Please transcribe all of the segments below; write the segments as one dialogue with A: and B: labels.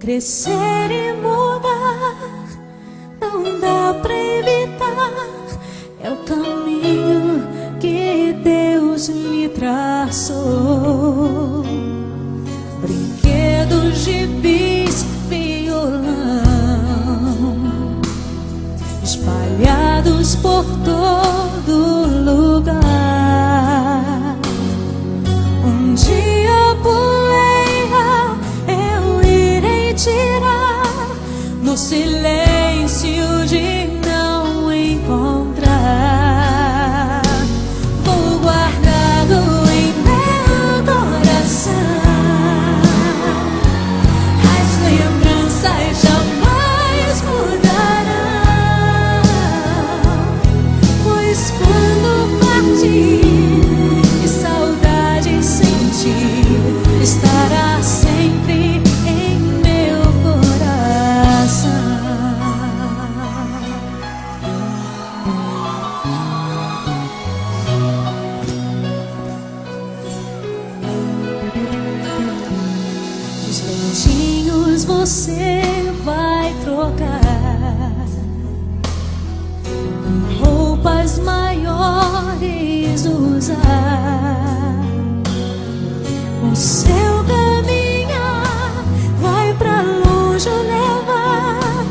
A: crescer e mudar, não dá pra evitar. É o caminho que Deus me traçou. Brinquedos, gibis, violão espalhados por todo lugar. Um dia a poeira eu irei tirar no silêncio de não encontrar. Vou guardá-lo em meu coração. As lembranças jamais mudarão, pois quando partir e saudade sentir, estará sempre em meu coração. Os leitinhos você vai trocar, roupas maiores usar. O seu caminhar vai pra longe levar,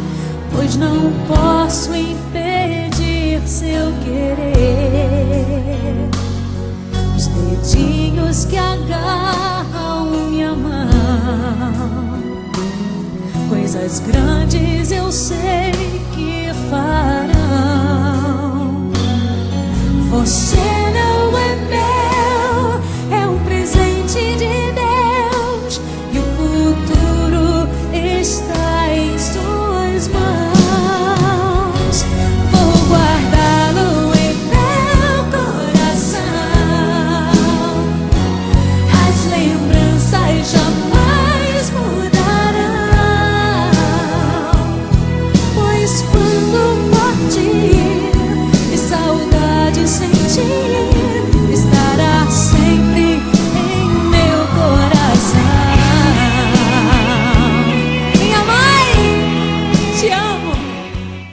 A: pois não posso impedir seu querer. Os dedinhos que agarram minha mão, coisas grandes eu sei que farão. Você não é meu, é um presente de Deus, e o futuro está em suas mãos. Vou guardá-lo em meu coração. As lembranças jamais mudarão, pois quando partir e saudade sentir,